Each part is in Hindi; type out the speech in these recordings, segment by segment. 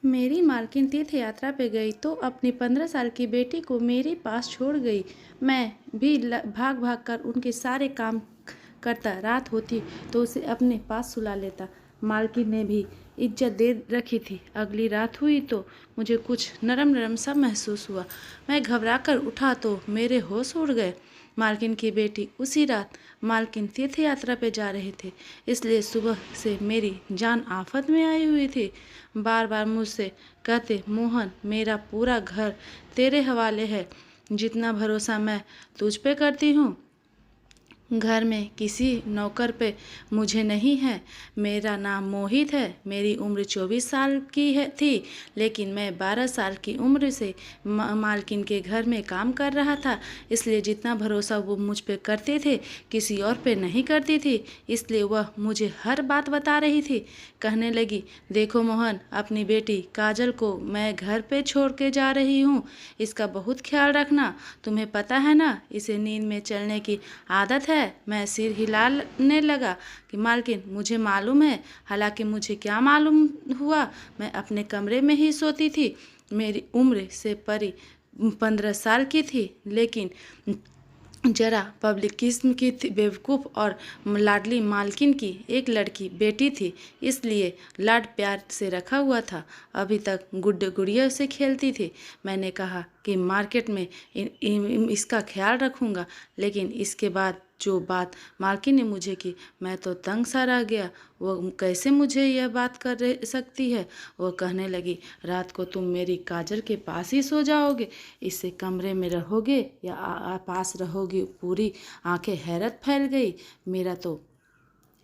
मेरी मालकिन तीर्थ यात्रा पे गई तो अपनी 15 साल की बेटी को मेरे पास छोड़ गई। मैं भी भाग भाग कर उनके सारे काम करता, रात होती तो उसे अपने पास सुला लेता। मालकिन ने भी इज्जत दे रखी थी। अगली रात हुई तो मुझे कुछ नरम नरम सा महसूस हुआ। मैं घबराकर उठा तो मेरे होश उड़ गए। मालकिन की बेटी उसी रात मालकिन तीर्थ यात्रा पे जा रहे थे, इसलिए सुबह से मेरी जान आफत में आई हुई थी। बार बार मुझसे कहते, मोहन मेरा पूरा घर तेरे हवाले है, जितना भरोसा मैं तुझ पे करती हूँ घर में किसी नौकर पे मुझे नहीं है। मेरा नाम मोहित है। मेरी उम्र 24 साल की थी, लेकिन मैं 12 साल की उम्र से मालकिन के घर में काम कर रहा था, इसलिए जितना भरोसा वो मुझ पे करते थे किसी और पे नहीं करती थी। इसलिए वह मुझे हर बात बता रही थी। कहने लगी, देखो मोहन, अपनी बेटी काजल को मैं घर पे छोड़ के जा रही हूँ, इसका बहुत ख्याल रखना। तुम्हें पता है ना, इसे नींद में चलने की आदत है। मैं सिर हिलाने लगा कि मालकिन मुझे मालूम है। हालांकि मुझे क्या मालूम हुआ, मैं अपने कमरे में ही सोती थी। मेरी उम्र से परी 15 साल की थी, लेकिन जरा पब्लिक किस्म की थी, बेवकूफ़ और लाडली मालकिन की एक लड़की बेटी थी, इसलिए लाड प्यार से रखा हुआ था। अभी तक गुड्डे गुड़िया से खेलती थी। मैंने कहा कि मार्केट में इसका ख्याल रखूँगा, लेकिन इसके बाद जो बात मालकिन ने मुझे की, मैं तो तंग सा रह गया। वो कैसे मुझे यह बात कर सकती है। वो कहने लगी, रात को तुम मेरी काजल के पास ही सो जाओगे, इससे कमरे में रहोगे या पास रहोगे। पूरी आंखें हैरत फैल गई। मेरा तो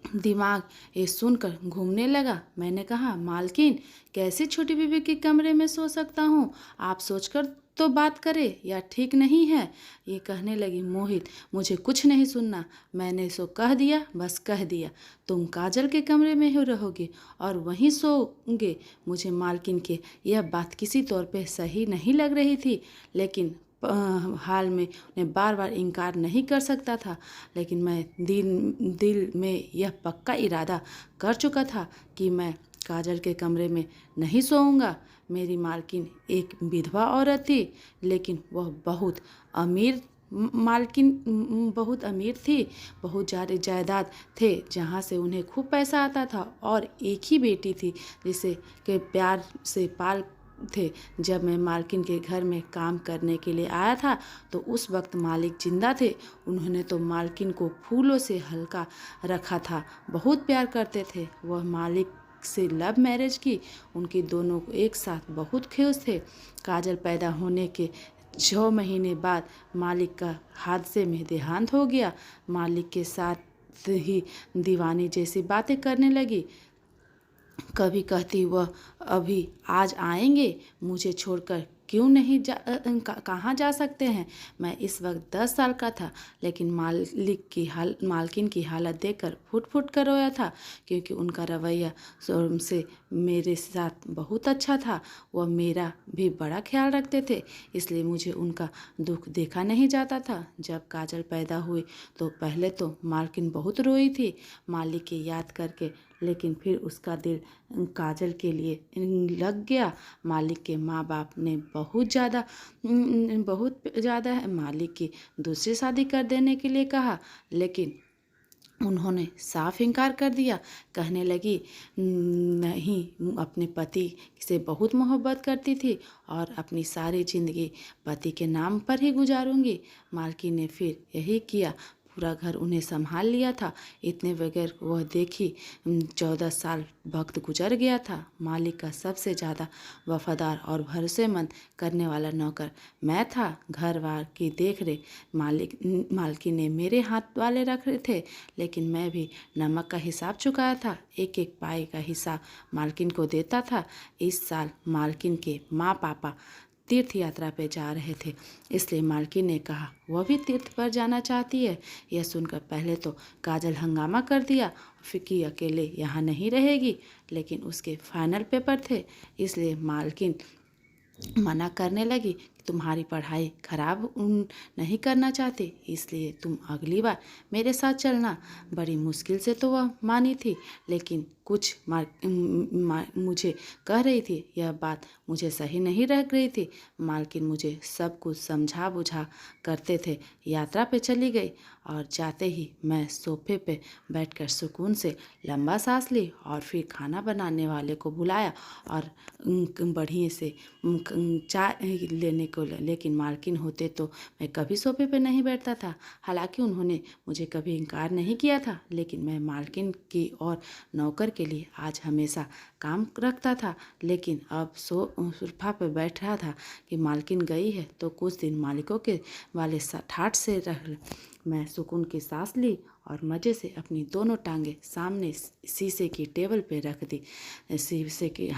दिमाग ये सुनकर घूमने लगा। मैंने कहा, मालकिन कैसे छोटी बीबी के कमरे में सो सकता हूँ, आप सोचकर तो बात करें, या ठीक नहीं है। ये कहने लगी, मोहित मुझे कुछ नहीं सुनना, मैंने सो कह दिया, बस कह दिया। तुम काजल के कमरे में ही रहोगे और वहीं सोओगे। मुझे मालकिन के यह बात किसी तौर पे सही नहीं लग रही थी, लेकिन हाल में उन्हें बार बार इनकार नहीं कर सकता था। लेकिन मैं दिल में यह पक्का इरादा कर चुका था कि मैं काजल के कमरे में नहीं सोऊंगा। मेरी मालकिन एक विधवा औरत थी, लेकिन वह बहुत अमीर मालकिन बहुत अमीर थी। बहुत ज़्यादा जायदाद थे, जहाँ से उन्हें खूब पैसा आता था, और एक ही बेटी थी जिसे के प्यार से पाल थे। जब मैं मालकिन के घर में काम करने के लिए आया था तो उस वक्त मालिक जिंदा थे। उन्होंने तो मालकिन को फूलों से हल्का रखा था, बहुत प्यार करते थे। वह मालिक से लव मैरिज की। उनकी दोनों एक साथ बहुत खुश थे। काजल पैदा होने के 6 महीने बाद मालिक का हादसे में देहांत हो गया। मालिक के साथ ही दीवानी जैसी बातें करने लगी। कभी कहती, वह अभी आज आएंगे, मुझे छोड़कर क्यों नहीं कहाँ जा सकते हैं। मैं इस वक्त 10 साल का था, लेकिन मालकिन की हालत देखकर फुट फुट कर रोया था, क्योंकि उनका रवैया शुरू से मेरे साथ बहुत अच्छा था। वह मेरा भी बड़ा ख्याल रखते थे, इसलिए मुझे उनका दुख देखा नहीं जाता था। जब काजल पैदा हुई तो पहले तो मालकिन बहुत रोई थी, मालिक की याद करके, लेकिन फिर उसका दिल काजल के लिए लग गया। मालिक के माँ बाप ने बहुत ज़्यादा मालिक की दूसरी शादी कर देने के लिए कहा, लेकिन उन्होंने साफ इनकार कर दिया। कहने लगी, नहीं, अपने पति से बहुत मोहब्बत करती थी और अपनी सारी ज़िंदगी पति के नाम पर ही गुजारूंगी। मालकिन ने फिर यही किया, पूरा घर उन्हें संभाल लिया था। इतने बगैर वह देखी 14 साल वक्त गुजर गया था। मालिक का सबसे ज़्यादा वफादार और भरोसेमंद करने वाला नौकर मैं था। घर वार की देख रेख मालकिन ने मेरे हाथ वाले रखे थे, लेकिन मैं भी नमक का हिसाब चुकाया था। एक एक पाई का हिसाब मालकिन को देता था। इस साल मालकिन के माँ पापा तीर्थ यात्रा पे जा रहे थे, इसलिए मालकिन ने कहा वह भी तीर्थ पर जाना चाहती है। यह सुनकर पहले तो काजल हंगामा कर दिया, फिर कि अकेले यहाँ नहीं रहेगी, लेकिन उसके फाइनल पेपर थे, इसलिए मालकिन मना करने लगी कि तुम्हारी पढ़ाई खराब नहीं करना चाहती, इसलिए तुम अगली बार मेरे साथ चलना। बड़ी मुश्किल से तो वह मानी थी, लेकिन कुछ मुझे कह रही थी। यह बात मुझे सही नहीं लग रही थी। मालकिन मुझे सब कुछ समझा बुझा करते थे। यात्रा पे चली गई और जाते ही मैं सोफे पे बैठकर सुकून से लंबा सांस ली और फिर खाना बनाने वाले को बुलाया और बढ़िया से चाय लेने को। लेकिन मालकिन होते तो मैं कभी सोफे पे नहीं बैठता था। हालांकि उन्होंने मुझे कभी इनकार नहीं किया था, लेकिन मैं मालकिन की और नौकर के लिए आज हमेशा काम रखता था। लेकिन अब सोफा पे बैठ रहा था कि मालकिन गई है तो कुछ दिन मालिकों के वाले ठाठ से रह। मैं सुकून की सांस ली और मज़े से अपनी दोनों टांगें सामने शीशे की टेबल पे रख दी। शीशे के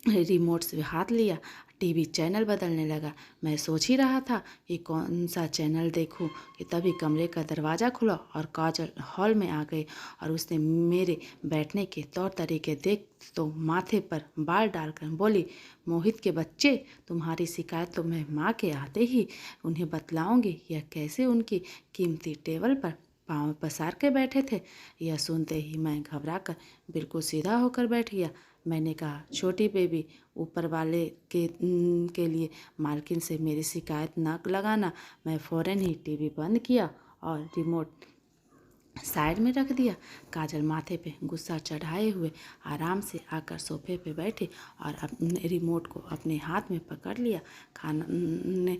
रिमोट से हाथ लिया, टीवी चैनल बदलने लगा। मैं सोच ही रहा था कि कौन सा चैनल देखूं कि तभी कमरे का दरवाज़ा खुला और काजल हॉल में आ गई और उसने मेरे बैठने के तौर तरीके देख तो माथे पर बाल डालकर बोली, मोहित के बच्चे, तुम्हारी शिकायत तो मैं माँ के आते ही उन्हें बतलाऊंगी। यह कैसे उनकी कीमती टेबल पर पाँव पसार के बैठे थे। यह सुनते ही मैं घबरा कर बिल्कुल सीधा होकर बैठ गया। मैंने कहा, छोटी बेबी, ऊपर वाले के लिए मालकिन से मेरी शिकायत न लगाना। मैं फ़ौरन ही टीवी बंद किया और रिमोट साइड में रख दिया। काजल माथे पे गुस्सा चढ़ाए हुए आराम से आकर सोफे पे बैठे और अपने रिमोट को अपने हाथ में पकड़ लिया। खाना ने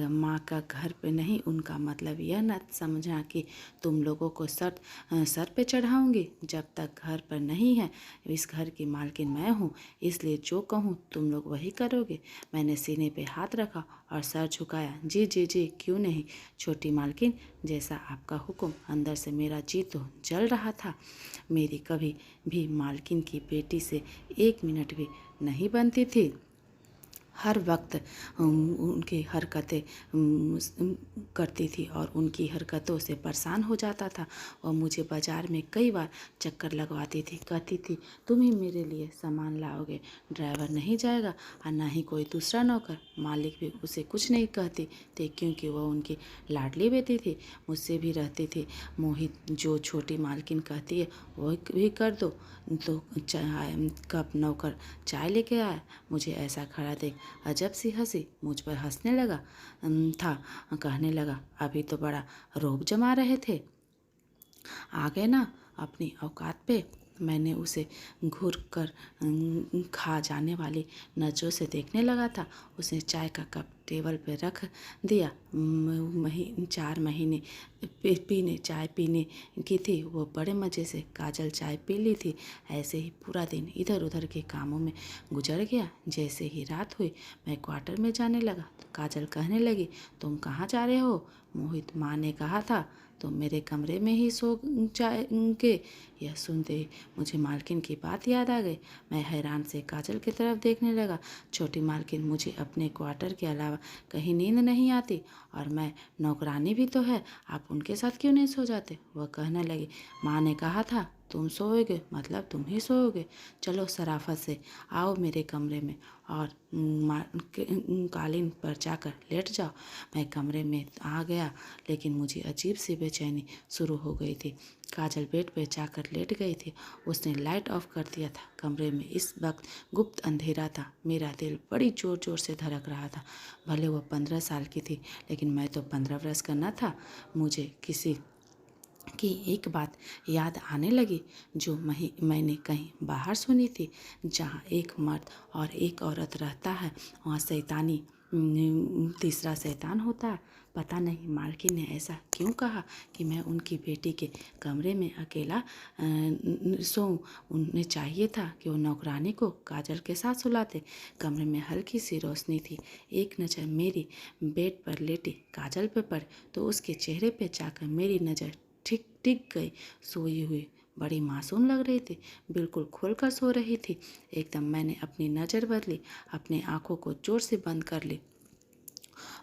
माँ का घर पे नहीं, उनका मतलब यह न समझा कि तुम लोगों को सर पे चढ़ाऊंगी। जब तक घर पर नहीं है, इस घर की मालकिन मैं हूँ, इसलिए जो कहूँ तुम लोग वही करोगे। मैंने सीने पे हाथ रखा और सर झुकाया। जी जी जी, क्यों नहीं छोटी मालकिन, जैसा आपका हुक्म। अंदर से मेरा जी तो जल रहा था। मेरी कभी भी मालकिन की बेटी से 1 मिनट भी नहीं बनती थी। हर वक्त उनकी हरकतें करती थी और उनकी हरकतों से परेशान हो जाता था। और मुझे बाज़ार में कई बार चक्कर लगवाती थी। कहती थी, तुम ही मेरे लिए सामान लाओगे, ड्राइवर नहीं जाएगा और ना ही कोई दूसरा नौकर। मालिक भी उसे कुछ नहीं कहती थी क्योंकि वह उनकी लाडली बेटी थी। मुझसे भी रहती थी, मोहित, जो छोटी मालकिन कहती है वह भी कर दो। तो कब नौकर चाय लेके आया, मुझे ऐसा खड़ा देख अजब सी हंसी मुझ पर हंसने लगा था। कहने लगा, अभी तो बड़ा रौब जमा रहे थे, आ गए ना अपनी औकात पे। मैंने उसे घूर कर खा जाने वाली नज़रों से देखने लगा था। उसने चाय का कप टेबल पर रख दिया। 4 महीने चाय पीने की थी। वो बड़े मज़े से काजल चाय पी ली थी। ऐसे ही पूरा दिन इधर उधर के कामों में गुजर गया। जैसे ही रात हुई, मैं क्वार्टर में जाने लगा तो काजल कहने लगी, तुम कहाँ जा रहे हो? मोहित, माँ ने कहा था तो मेरे कमरे में ही सो जाएंगे। यह सुनते ही मुझे मालकिन की बात याद आ गई। मैं हैरान से काजल की तरफ देखने लगा। छोटी मालकिन, मुझे अपने क्वार्टर के अलावा कहीं नींद नहीं आती और मैं नौकरानी भी तो है, आप उनके साथ क्यों नहीं सो जाते? वह कहने लगी, माँ ने कहा था तुम सोओगे, मतलब तुम ही सोओगे। चलो शराफत से आओ मेरे कमरे में और कालीन पर जाकर लेट जाओ। मैं कमरे में आ गया, लेकिन मुझे अजीब सी बेचैनी शुरू हो गई थी। काजल बेड पर जाकर लेट गई थी। उसने लाइट ऑफ कर दिया था। कमरे में इस वक्त गुप्त अंधेरा था। मेरा दिल बड़ी ज़ोर ज़ोर से धड़क रहा था। भले वह 15 साल की थी, लेकिन मैं तो 15 वर्ष का न था। मुझे किसी कि एक बात याद आने लगी जो मैंने कहीं बाहर सुनी थी। जहाँ एक मर्द और एक औरत रहता है, वहाँ शैतानी तीसरा शैतान होता है। पता नहीं मालकिन ने ऐसा क्यों कहा कि मैं उनकी बेटी के कमरे में अकेला सोऊं। उन्हें चाहिए था कि वो नौकरानी को काजल के साथ सुलाते। कमरे में हल्की सी रोशनी थी। एक नज़र मेरी बेड पर लेटी काजल पे पड़ी तो उसके चेहरे पे जाकर मेरी नज़र टिक गई। सोई हुई बड़ी मासूम लग रही थी, बिल्कुल खोलकर सो रही थी। एकदम मैंने अपनी नज़र बदली, अपनी आंखों को जोर से बंद कर ली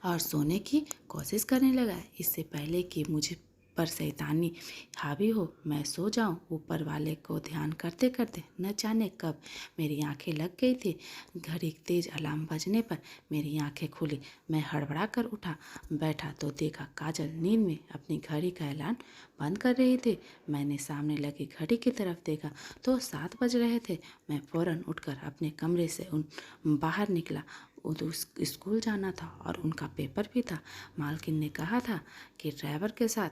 और सोने की कोशिश करने लगा। इससे पहले कि मुझे पर शैतानी हावी हो, मैं सो जाऊं। ऊपर वाले को ध्यान करते करते न जाने कब मेरी आंखें लग गई थी। घड़ी तेज अलार्म बजने पर मेरी आंखें खुली। मैं हड़बड़ा कर उठा, बैठा तो देखा काजल नींद में अपनी घड़ी का ऐलान बंद कर रही थी। मैंने सामने लगी घड़ी की तरफ देखा तो 7 बज रहे थे। मैं फौरन उठकर अपने कमरे से बाहर निकला। तो स्कूल जाना था और उनका पेपर भी था। मालकिन ने कहा था कि ड्राइवर के साथ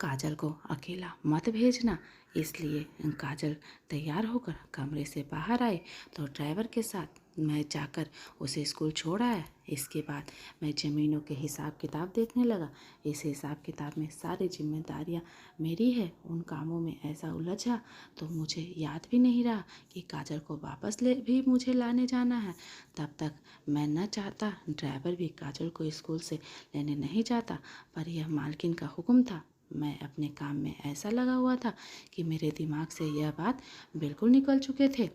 काजल को अकेला मत भेजना। इसलिए काजल तैयार होकर कमरे से बाहर आई तो ड्राइवर के साथ मैं जाकर उसे स्कूल छोड़ आया। इसके बाद मैं ज़मीनों के हिसाब किताब देखने लगा। इस हिसाब किताब में सारी जिम्मेदारियां मेरी है। उन कामों में ऐसा उलझा तो मुझे याद भी नहीं रहा कि काजल को वापस ले भी मुझे लाने जाना है। तब तक मैं न चाहता ड्राइवर भी काजल को स्कूल से लेने नहीं जाता, पर यह मालकिन का हुक्म था। मैं अपने काम में ऐसा लगा हुआ था कि मेरे दिमाग से यह बात बिल्कुल निकल चुके थे।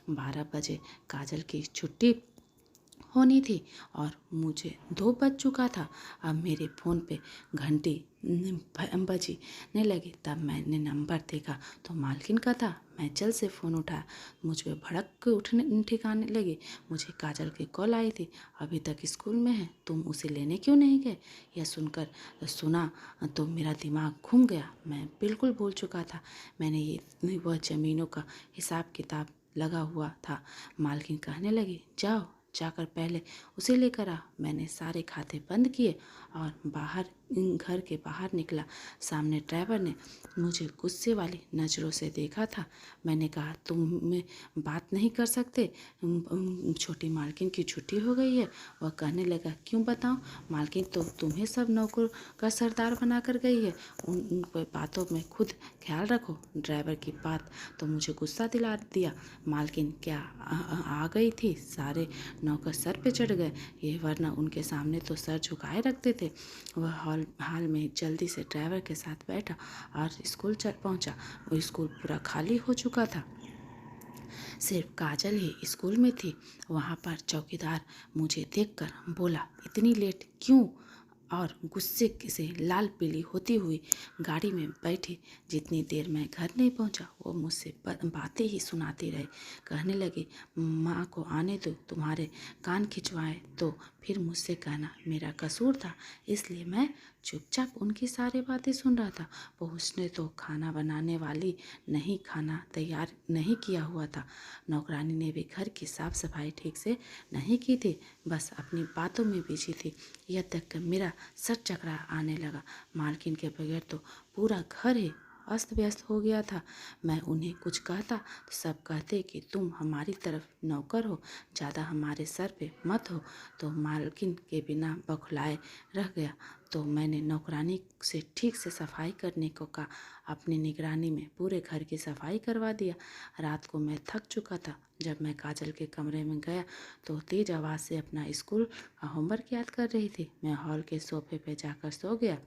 12 बजे काजल की छुट्टी होनी थी और मुझे 2 बज चुका था। अब मेरे फ़ोन पे घंटी बजने लगी। तब मैंने नंबर देखा तो मालकिन का था। मैं जल्द से फ़ोन उठाया। मुझ पे भड़क के उठने ठिकाने लगी। मुझे काजल की कॉल आई थी, अभी तक स्कूल में है, तुम उसे लेने क्यों नहीं गए? यह सुना तो मेरा दिमाग घूम गया। मैं बिल्कुल भूल चुका था मैंने वह ज़मीनों का हिसाब किताब लगा हुआ था। मालकिन कहने लगी, जाओ जाकर पहले उसे लेकर आ। मैंने सारे खाते बंद किए और घर के बाहर निकला। सामने ड्राइवर ने मुझे गुस्से वाली नज़रों से देखा था। मैंने कहा, तुम में बात नहीं कर सकते? छोटी मालकिन की छुट्टी हो गई है। वह कहने लगा, क्यों बताऊं? मालकिन तो तुम्हें सब नौकर का सरदार बना कर गई है। उन बातों में खुद ख्याल रखो। ड्राइवर की बात तो मुझे गुस्सा दिला दिया। मालकिन क्या आ गई थी? सारे नौकर सर पे चढ़ गए। ये वरना उनके सामने तो सर झुकाए रखते थे। वह हाल में जल्दी से ड्राइवर के साथ बैठा और स्कूल चल पहुंचा। वो स्कूल पूरा खाली हो चुका था, सिर्फ काजल ही स्कूल में थी। वहाँ पर चौकीदार मुझे देखकर बोला, इतनी लेट क्यों? और गुस्से से लाल पीली होती हुई गाड़ी में बैठी। जितनी देर मैं घर नहीं पहुंचा वो मुझसे बातें ही सुनाती रही। कहने लगी, माँ को आने दो, तुम्हारे कान खिंचवाए तो फिर मुझसे कहना मेरा कसूर था, इसलिए मैं चुपचाप उनकी सारी बातें सुन रहा था। उसने तो खाना बनाने वाली नहीं, खाना तैयार नहीं किया हुआ था। नौकरानी ने भी घर की साफ सफाई ठीक से नहीं की थी, बस अपनी बातों में बिजी थी। यह देख मेरा सर चकरा आने लगा। मालकिन के बगैर तो पूरा घर ही अस्त व्यस्त हो गया था। मैं उन्हें कुछ कहता तो सब कहते कि तुम हमारी तरफ नौकर हो, ज़्यादा हमारे सर पे मत हो। तो मालकिन के बिना बौखलाए रह गया। तो मैंने नौकरानी से ठीक से सफाई करने को कहा। अपनी निगरानी में पूरे घर की सफाई करवा दिया। रात को मैं थक चुका था। जब मैं काजल के कमरे में गया तो तेज आवाज़ से अपना स्कूल का होमवर्क याद कर रही थी। मैं हॉल के सोफे पे जाकर सो गया,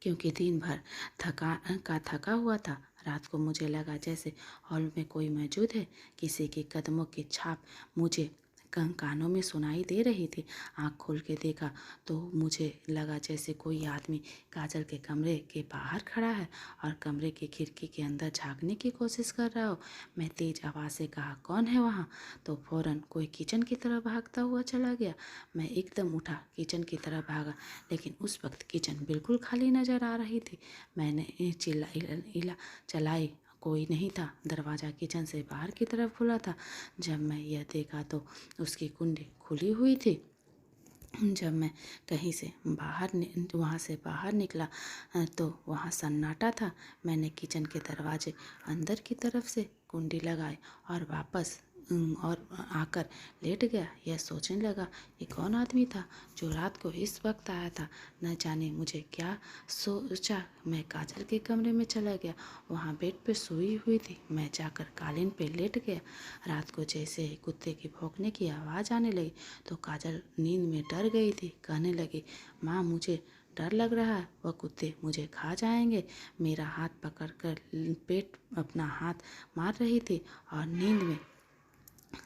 क्योंकि दिन भर थका हुआ था। रात को मुझे लगा जैसे हॉल में कोई मौजूद है। किसी की कदमों की छाप मुझे कानों में सुनाई दे रही थी। आँख खोल के देखा तो मुझे लगा जैसे कोई आदमी काजल के कमरे के बाहर खड़ा है और कमरे की खिड़की के अंदर झांकने की कोशिश कर रहा हो। मैं तेज आवाज़ से कहा, कौन है वहाँ? तो फौरन कोई किचन की तरफ भागता हुआ चला गया। मैं एकदम उठा, किचन की तरफ भागा, लेकिन उस वक्त किचन बिल्कुल खाली नज़र आ रही थी। मैंने चलाई, कोई नहीं था। दरवाज़ा किचन से बाहर की तरफ खुला था। जब मैं यह देखा तो उसकी कुंडी खुली हुई थी। जब मैं कहीं से वहाँ से बाहर निकला तो वहाँ सन्नाटा था। मैंने किचन के दरवाजे अंदर की तरफ से कुंडी लगाई और वापस और आकर लेट गया। यह सोचने लगा ये कौन आदमी था जो रात को इस वक्त आया था। न जाने मुझे क्या सोचा। मैं काजल के कमरे में चला गया। वहाँ बेड पे सोई हुई थी। मैं जाकर कालीन पे लेट गया। रात को जैसे ही कुत्ते की भौंकने की आवाज़ आने लगी तो काजल नींद में डर गई थी। कहने लगी, माँ मुझे डर लग रहा है, वह कुत्ते मुझे खा जाएंगे। मेरा हाथ पकड़कर पेट अपना हाथ मार रही थी और नींद में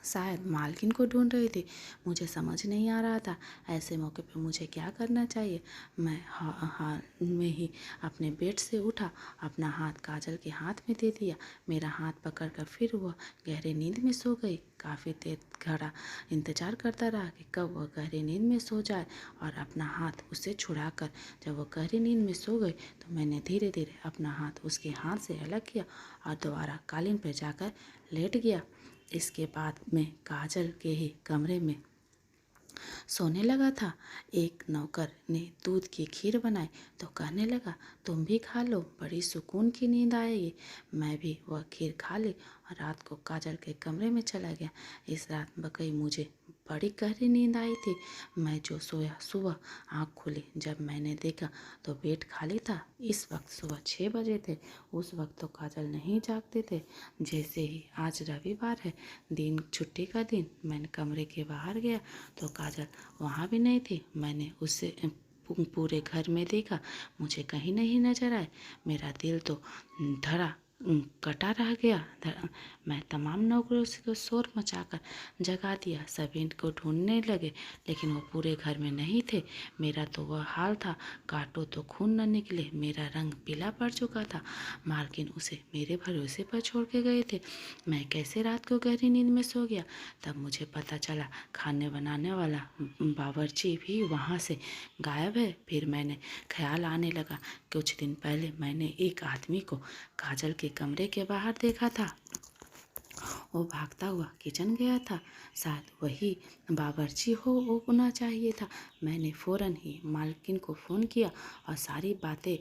शायद मालकिन को ढूंढ रही थी। मुझे समझ नहीं आ रहा था ऐसे मौके पे मुझे क्या करना चाहिए। मैं हाल में ही अपने बेड से उठा, अपना हाथ काजल के हाथ में दे दिया। मेरा हाथ पकड़कर फिर वह गहरी नींद में सो गई। काफ़ी देर खड़ा इंतजार करता रहा कि कब वह गहरी नींद में सो जाए और अपना हाथ उससे छुड़ाकर जब वह गहरी नींद में सो गई तो मैंने धीरे धीरे अपना हाथ उसके हाथ से अलग किया और दोबारा कालीन पर जाकर लेट गया। इसके बाद मैं काजल के ही कमरे में सोने लगा था। एक नौकर ने दूध की खीर बनाई तो कहने लगा, तुम भी खा लो, बड़ी सुकून की नींद आएगी। मैं भी वह खीर खा ली और रात को काजल के कमरे में चला गया। इस रात बकई मुझे बड़ी गहरी नींद आई थी। मैं जो सोया, सुबह आँख खुली जब मैंने देखा तो बेड खाली था। इस वक्त सुबह 6 बजे थे। उस वक्त तो काजल नहीं जागते थे। जैसे ही आज रविवार है, दिन छुट्टी का दिन, मैंने कमरे के बाहर गया तो काजल वहाँ भी नहीं थी। मैंने उससे पूरे घर में देखा, मुझे कहीं नहीं नजर आए। मेरा दिल तो धड़ा कटा रह गया। मैं तमाम नौकरों को शोर मचाकर जगा दिया। सभी इनको ढूंढने लगे लेकिन वो पूरे घर में नहीं थे। मेरा तो वह हाल था, काटो तो खून न निकले। मेरा रंग पीला पड़ चुका था। मालकिन उसे मेरे भरोसे पर छोड़ के गए थे। मैं कैसे रात को गहरी नींद में सो गया। तब मुझे पता चला खाने बनाने वाला बावर्ची भी वहाँ से गायब है। फिर मैंने ख्याल आने लगा, कुछ दिन पहले मैंने एक आदमी को काजल के कमरे के बाहर देखा था। वो भागता हुआ किचन गया था। शायद वही बावर्ची होना चाहिए था। मैंने फ़ौरन ही मालकिन को फ़ोन किया और सारी बातें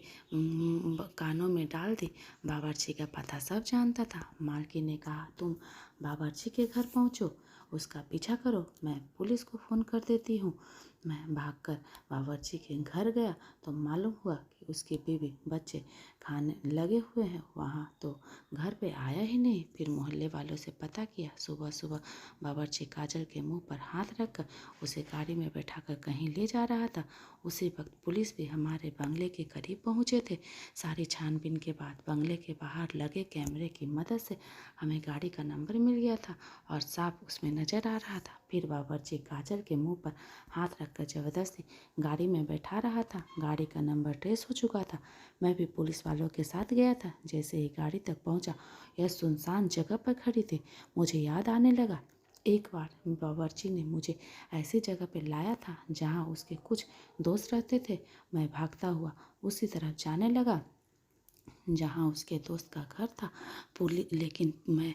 कानों में डाल दी। बावर्ची का पता सब जानता था। मालकिन ने कहा, तुम बावर्ची के घर पहुंचो, उसका पीछा करो, मैं पुलिस को फ़ोन कर देती हूँ। मैं भागकर बावर्ची के घर गया तो मालूम हुआ कि उसकी बीवी बच्चे खाने लगे हुए हैं। वहाँ तो घर पे आया ही नहीं। फिर मोहल्ले वालों से पता किया। सुबह सुबह बावर्ची काजल के मुंह पर हाथ रखकर उसे गाड़ी में बैठाकर कहीं ले जा रहा था। उसी वक्त पुलिस भी हमारे बंगले के करीब पहुँचे थे। सारी छानबीन के बाद बंगले के बाहर लगे कैमरे की मदद से हमें गाड़ी का नंबर मिल गया था और साफ उसमें नज़र आ रहा था। फिर बावर्ची काजल के मुंह पर हाथ रखकर ज़बरदस्ती गाड़ी में बैठा रहा था। गाड़ी का नंबर ट्रेस हो चुका था। मैं भी पुलिस वालों के साथ गया था। जैसे ही गाड़ी तक पहुंचा, यह सुनसान जगह पर खड़ी थी। मुझे याद आने लगा, एक बार बावर्ची ने मुझे ऐसी जगह पर लाया था जहां उसके कुछ दोस्त रहते थे। मैं भागता हुआ उसी तरफ जाने लगा जहाँ उसके दोस्त का घर था। लेकिन मैं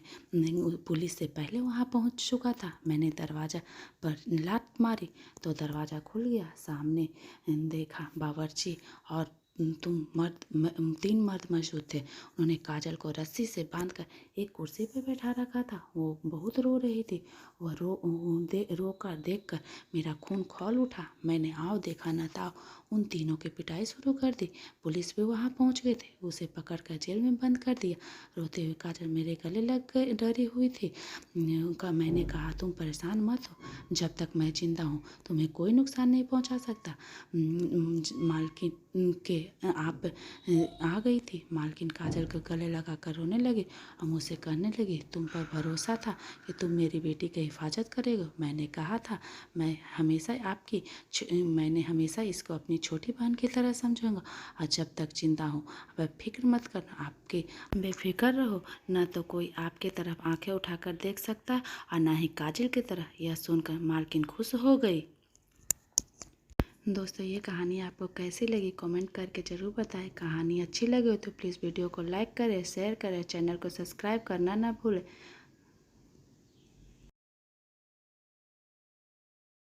पुलिस से पहले वहाँ पहुँच चुका था। मैंने दरवाज़ा पर लात मारी तो दरवाज़ा खुल गया। सामने देखा बावर्ची और तीन मर्द मौजूद थे। उन्होंने काजल को रस्सी से बांधकर एक कुर्सी पर बैठा रखा था। वो बहुत रो रही थी। वह रोकर देखकर मेरा खून खौल उठा। मैंने आओ देखा न ताओ उन तीनों की पिटाई शुरू कर दी। पुलिस भी वहाँ पहुँच गए थे। उसे पकड़कर जेल में बंद कर दिया। रोते हुए काजल मेरे गले लग गई, डरी हुई थी। मैंने कहा, तुम परेशान मत हो, जब तक मैं जिंदा हूँ तुम्हें कोई नुकसान नहीं पहुँचा सकता। मालकिन के आप आ गई थी। मालकिन काजल को गले लगा कर रोने लगी और मुझसे कहने लगी, तुम पर भरोसा था कि तुम मेरी बेटी की हिफाजत करेगा। मैंने कहा था मैंने हमेशा इसको अपनी छोटी बहन की तरह समझूंगा और जब तक जिंदा हूँ फिक्र मत करना, आपके बेफिक्र रहो। न तो कोई आपके तरफ आंखें उठाकर देख सकता और ना ही काजल की तरह। यह सुनकर मालकिन खुश हो गई। दोस्तों, ये कहानी आपको कैसी लगी कमेंट करके ज़रूर बताएं। कहानी अच्छी लगी हो तो प्लीज़ वीडियो को लाइक करें, शेयर करें, चैनल को सब्सक्राइब करना ना भूलें।